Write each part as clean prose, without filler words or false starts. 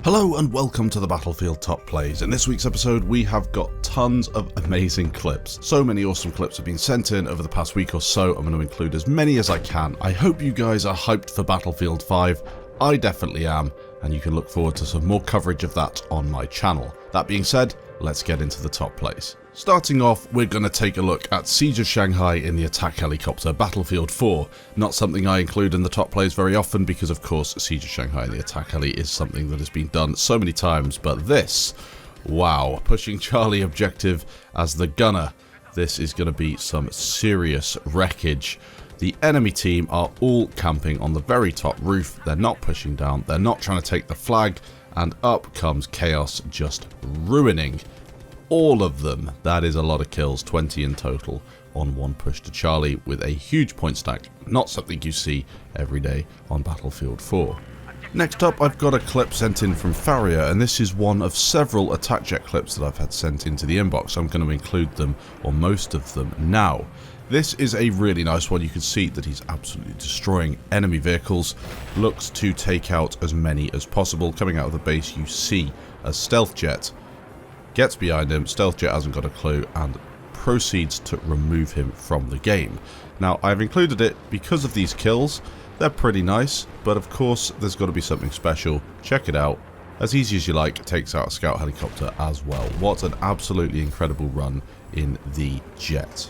Hello and welcome to the Battlefield Top Plays. In this week's episode we have got tons of amazing clips. So many awesome clips have been sent in over the past week or so. I'm going to include as many as I can. I hope you guys are hyped for Battlefield 5. I definitely am, and you can look forward to some more coverage of that on my channel. That being said, let's get into the top plays. Starting off, we're going to take a look at Siege of Shanghai in the attack helicopter, Battlefield 4. Not something I include in the top plays very often because of course Siege of Shanghai in the attack heli is something that has been done so many times, but this, wow, pushing Charlie objective as the gunner. This is going to be some serious wreckage. The enemy team are all camping on the very top roof. They're not pushing down, they're not trying to take the flag, and up comes Chaos, just ruining all of them. That is a lot of kills, 20 in total on one push to Charlie with a huge point stack. Not something you see every day on Battlefield 4. Next up, I've got a clip sent in from Farrier, and this is one of several attack jet clips that I've had sent into the inbox. I'm going to include them, or most of them, now. This is a really nice one. You can see that he's absolutely destroying enemy vehicles. Looks to take out as many as possible. Coming out of the base, you see a stealth jet. Gets behind him, stealth jet hasn't got a clue, and proceeds to remove him from the game. Now, I've included it because of these kills. They're pretty nice, but of course, there's got to be something special. Check it out. As easy as you like, takes out a scout helicopter as well. What an absolutely incredible run in the jet.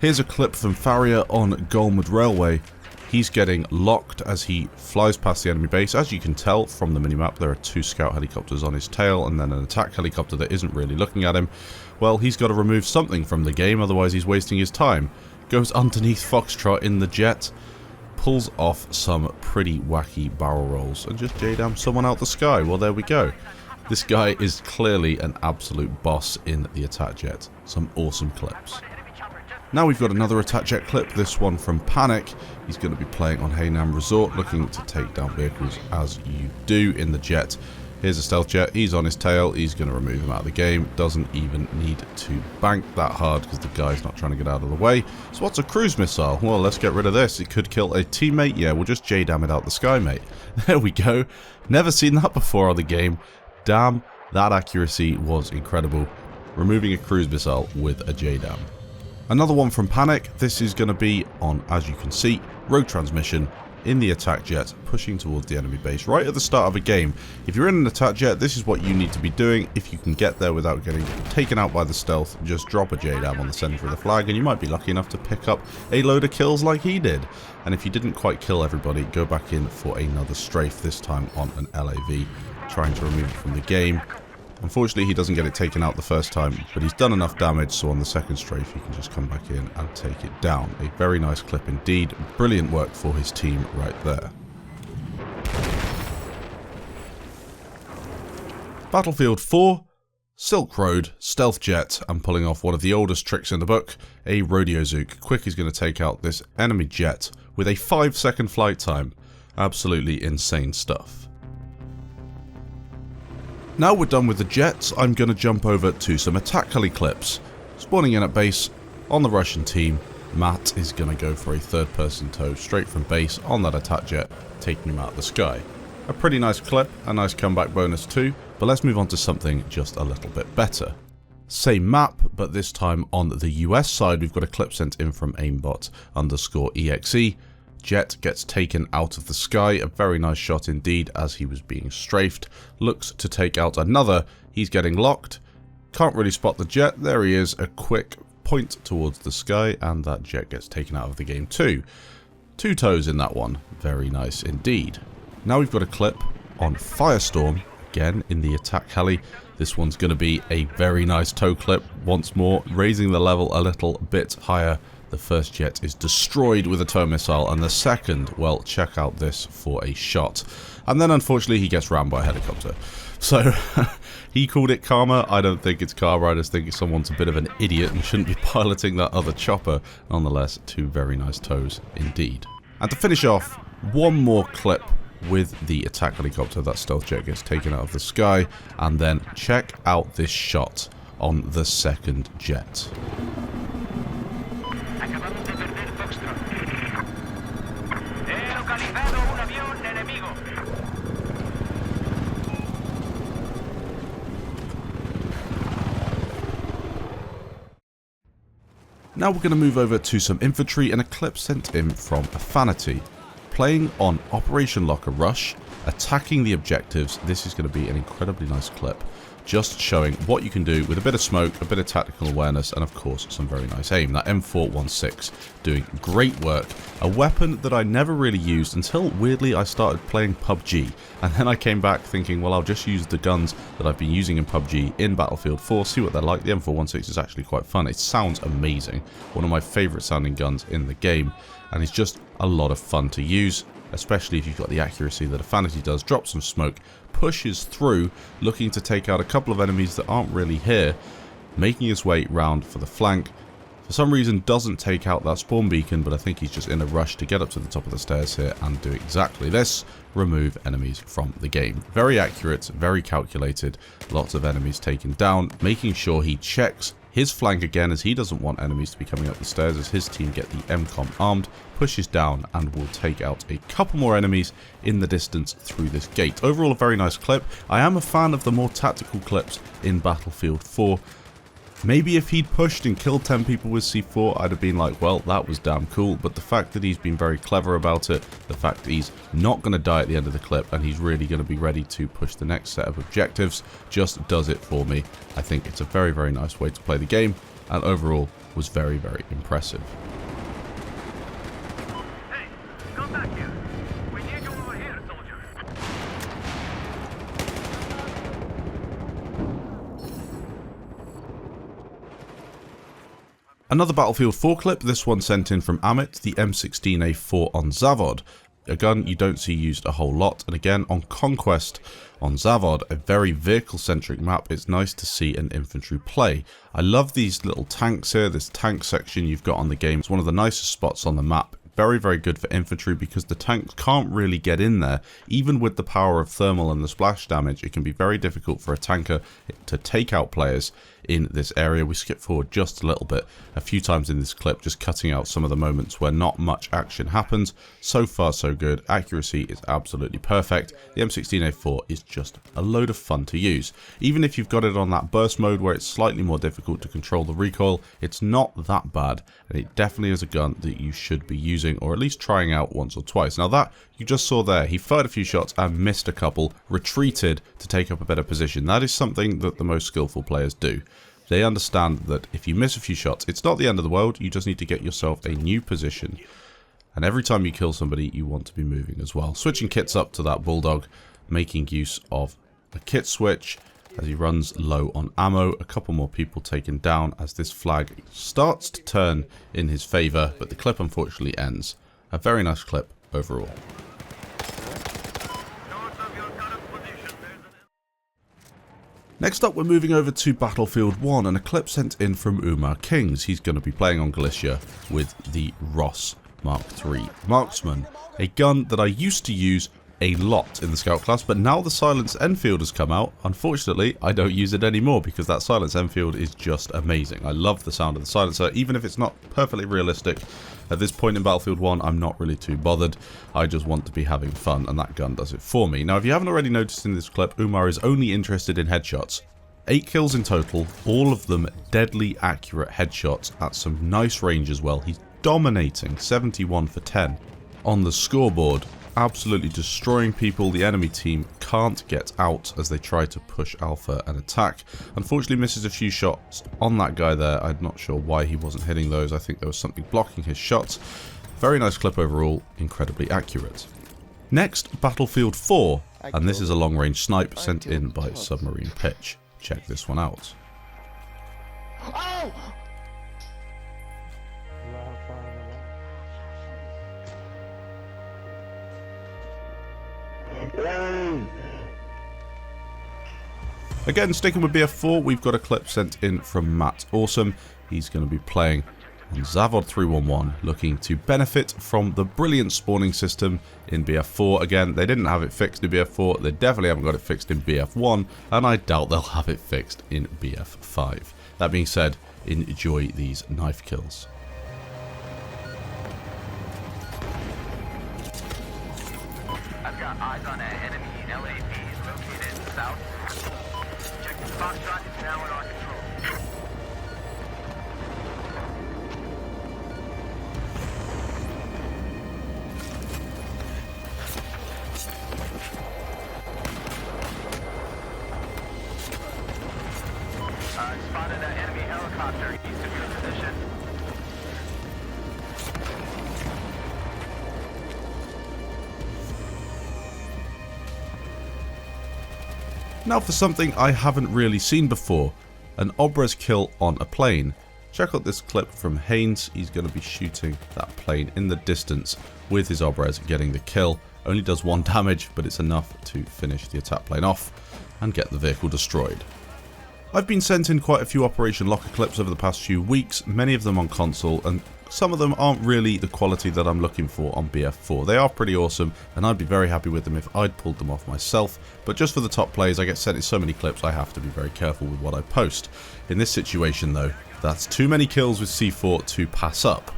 Here's a clip from Farrier on Golmud Railway. He's getting locked as he flies past the enemy base. As you can tell from the minimap, there are two scout helicopters on his tail and then an attack helicopter that isn't really looking at him. Well, he's got to remove something from the game, otherwise he's wasting his time. Goes underneath Foxtrot in the jet, pulls off some pretty wacky barrel rolls, and just JDams someone out the sky. Well, there we go. This guy is clearly an absolute boss in the attack jet. Some awesome clips. Now we've got another attack jet clip, this one from Panic. He's going to be playing on Haynes Resort, looking to take down vehicles as you do in the jet. Here's a stealth jet, he's on his tail, he's going to remove him out of the game. Doesn't even need to bank that hard because the guy's not trying to get out of the way. So what's a cruise missile? Well, let's get rid of this. It could kill a teammate. Yeah, we'll just JDam it out the sky, mate. There we go. Never seen that before on the game. Damn, that accuracy was incredible. Removing a cruise missile with a JDam. Another one from Panic. This is going to be on, as you can see, rogue transmission in the attack jet, pushing towards the enemy base right at the start of a game. If you're in an attack jet, this is what you need to be doing. If you can get there without getting taken out by the stealth, just drop a JDam on the center of the flag and you might be lucky enough to pick up a load of kills like he did. And if you didn't quite kill everybody, go back in for another strafe, this time on an LAV, trying to remove it from the game. Unfortunately, he doesn't get it taken out the first time, but he's done enough damage, so on the second strafe, he can just come back in and take it down. A very nice clip indeed. Brilliant work for his team right there. Battlefield 4, Silk Road, stealth jet, and pulling off one of the oldest tricks in the book, a rodeo zook. Quick is going to take out this enemy jet with a 5-second flight time. Absolutely insane stuff. Now we're done with the jets, I'm going to jump over to some attack heli clips. Spawning in at base on the Russian team, Matt is going to go for a third-person tow straight from base on that attack jet, taking him out of the sky. A pretty nice clip, a nice comeback bonus too, but let's move on to something just a little bit better. Same map, but this time on the US side, we've got a clip sent in from aimbot_exe. Jet gets taken out of the sky, a very nice shot indeed as he was being strafed. Looks to take out another, he's getting locked. Can't really spot the jet, there he is, a quick point towards the sky and that jet gets taken out of the game too. 2 toes in that one, very nice indeed. Now we've got a clip on Firestorm, again in the attack heli. This one's going to be a very nice tow clip once more, raising the level a little bit higher. The first jet is destroyed with a tow missile, and the second, well, check out this for a shot. And then, unfortunately, he gets rammed by a helicopter. So, he called it karma. I don't think it's karma. I just think someone's a bit of an idiot and shouldn't be piloting that other chopper. Nonetheless, 2 very nice tows indeed. And to finish off, one more clip with the attack helicopter. That stealth jet gets taken out of the sky. And then, check out this shot on the second jet. Now we're going to move over to some infantry and a clip sent in from Affinity. Playing on Operation Locker Rush, attacking the objectives. This is going to be an incredibly nice clip. Just showing what you can do with a bit of smoke, a bit of tactical awareness, and of course some very nice aim. That M416 doing great work. A weapon that I never really used until weirdly I started playing PUBG. And then I came back thinking, well, I'll just use the guns that I've been using in PUBG in Battlefield 4, see what they're like. The M416 is actually quite fun. It sounds amazing. One of my favourite sounding guns in the game. And it's just a lot of fun to use, especially if you've got the accuracy that Affinity does. Drop some smoke, pushes through, looking to take out a couple of enemies that aren't really here, making his way round for the flank. For some reason doesn't take out that spawn beacon, but I think he's just in a rush to get up to the top of the stairs here and do exactly this. Remove enemies from the game. Very accurate, very calculated, lots of enemies taken down, making sure he checks his flank again, as he doesn't want enemies to be coming up the stairs as his team get the MCOM armed, pushes down and will take out a couple more enemies in the distance through this gate. Overall a very nice clip. I am a fan of the more tactical clips in Battlefield 4. Maybe if he'd pushed and killed 10 people with C4, I'd have been like, well, that was damn cool. But the fact that he's been very clever about it, the fact that he's not going to die at the end of the clip, and he's really going to be ready to push the next set of objectives, just does it for me. I think it's a very, very nice way to play the game, and overall was very, very impressive. Hey, come back here. We need you over here, soldier. Another Battlefield 4 clip, this one sent in from Amit, the M16A4 on Zavod. A gun you don't see used a whole lot, and again on Conquest on Zavod, a very vehicle-centric map. It's nice to see an infantry play. I love these little tanks here, this tank section you've got on the game. It's one of the nicest spots on the map. Very, very good for infantry because the tanks can't really get in there. Even with the power of thermal and the splash damage, it can be very difficult for a tanker to take out players in this area. We skip forward just a little bit, a few times in this clip, just cutting out some of the moments where not much action happens. So far, so good. Accuracy is absolutely perfect. The M16A4 is just a load of fun to use. Even if you've got it on that burst mode where it's slightly more difficult to control the recoil, it's not that bad, and it definitely is a gun that you should be using, or at least trying out once or twice. Now that you just saw there, he fired a few shots and missed a couple, retreated to take up a better position. That is something that the most skillful players do. They understand that if you miss a few shots, it's not the end of the world. You just need to get yourself a new position. And every time you kill somebody, you want to be moving as well. Switching kits up to that Bulldog, making use of a kit switch as he runs low on ammo. A couple more people taken down as this flag starts to turn in his favour, but the clip unfortunately ends. A very nice clip overall. Next up, we're moving over to Battlefield 1 and a clip sent in from Umar Kings. He's going to be playing on Galicia with the Ross Mark III Marksman, a gun that I used to use a lot in the Scout class, but now the Silence Enfield has come out. Unfortunately, I don't use it anymore because that Silence Enfield is just amazing. I love the sound of the silencer, even if it's not perfectly realistic. At this point in Battlefield 1, I'm not really too bothered. I just want to be having fun, and that gun does it for me. Now, if you haven't already noticed in this clip, Umar is only interested in headshots. 8 kills in total, all of them deadly accurate headshots at some nice range as well. He's dominating, 71 for 10 on the scoreboard. Absolutely destroying people. The enemy team can't get out as they try to push Alpha and attack. Unfortunately misses a few shots on that guy there. I'm not sure why he wasn't hitting those. I think there was something blocking his shots. Very nice clip overall, incredibly accurate. Next, Battlefield 4, and this is a long range snipe sent in by Submarine Pitch. Check this one out. Oh! Again, sticking with BF4, we've got a clip sent in from MatteAwesome. He's going to be playing on Zavod 311, looking to benefit from the brilliant spawning system in BF4. Again, they didn't have it fixed in BF4, they definitely haven't got it fixed in BF1, and I doubt they'll have it fixed in BF5. That being said, enjoy these knife kills. I've got eyes on an enemy LAP located south. Check the Foxtrot is now in our control. Now for something I haven't really seen before, an Obres kill on a plane. Check out this clip from Haynes. He's going to be shooting that plane in the distance with his Obres, getting the kill. Only does 1 damage, but it's enough to finish the attack plane off and get the vehicle destroyed. I've been sent in quite a few Operation Locker clips over the past few weeks, many of them on console, and some of them aren't really the quality that I'm looking for on BF4. They are pretty awesome, and I'd be very happy with them if I'd pulled them off myself, but just for the top plays, I get sent in so many clips I have to be very careful with what I post. In this situation though, that's too many kills with C4 to pass up.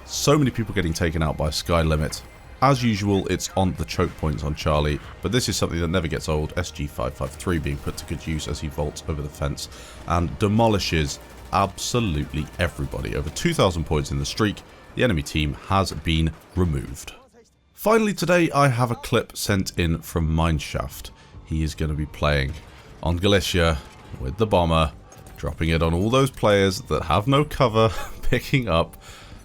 So many people getting taken out by Sky Limit. As usual, it's on the choke points on Charlie, but this is something that never gets old. SG-553 being put to good use as he vaults over the fence and demolishes absolutely everybody. Over 2,000 points in the streak, the enemy team has been removed. Finally today, I have a clip sent in from Mineshaft. He is going to be playing on Galicia with the bomber, dropping it on all those players that have no cover, picking up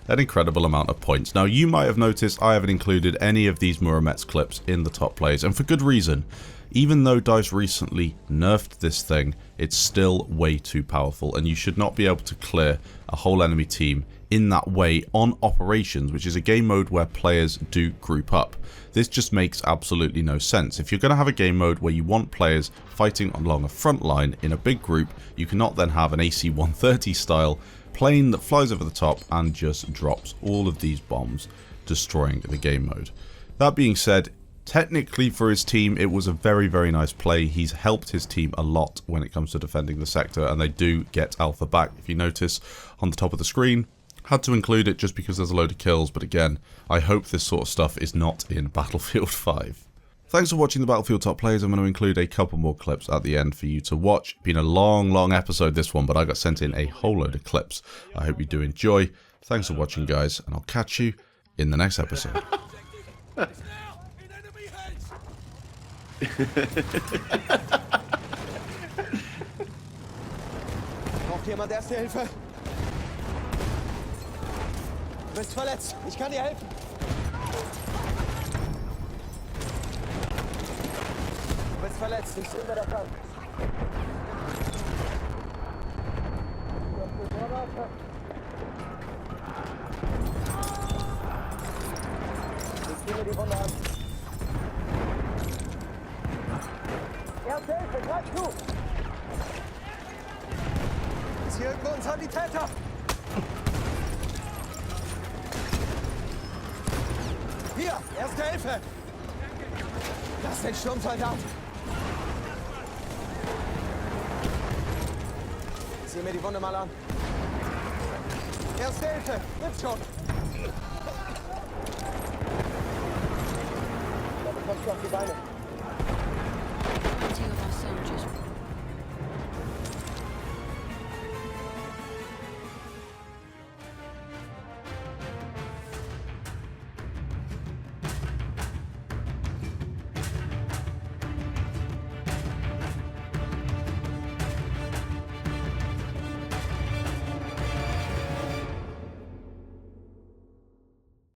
an incredible amount of points. Now you might have noticed I haven't included any of these Muramets clips in the top plays, and for good reason. Even though DICE recently nerfed this thing, it's still way too powerful, and you should not be able to clear a whole enemy team in that way on Operations, which is a game mode where players do group up. This just makes absolutely no sense. If you're going to have a game mode where you want players fighting along a front line in a big group, you cannot then have an AC-130 style plane that flies over the top and just drops all of these bombs, destroying the game mode. That being said, technically for his team it was a very, very nice play. He's helped his team a lot when it comes to defending the sector, and they do get alpha back. If you notice on the top of the screen, had to include it just because there's a load of kills, but again, I hope this sort of stuff is not in Battlefield 5. Thanks for watching the Battlefield Top Plays. I'm going to include a couple more clips at the end for you to watch. Been a long episode this one, but I got sent in a whole load of clips. I hope you do enjoy. Thanks for watching, guys, and I'll catch you in the next episode. Braucht jemand Erste Hilfe? Du bist verletzt. Ich kann dir helfen. Du bist verletzt. Ich stehe bei der Kante. Ich zieh mir die Wunde an. Erste Hilfe, greif zu! Ist hier irgendwo ein Sanitäter? Hier, Erste Hilfe! Lass den Sturmsoldat! Zieh mir die Wunde mal an. Erste Hilfe, jetzt schon! Da bekommst du auf die Beine.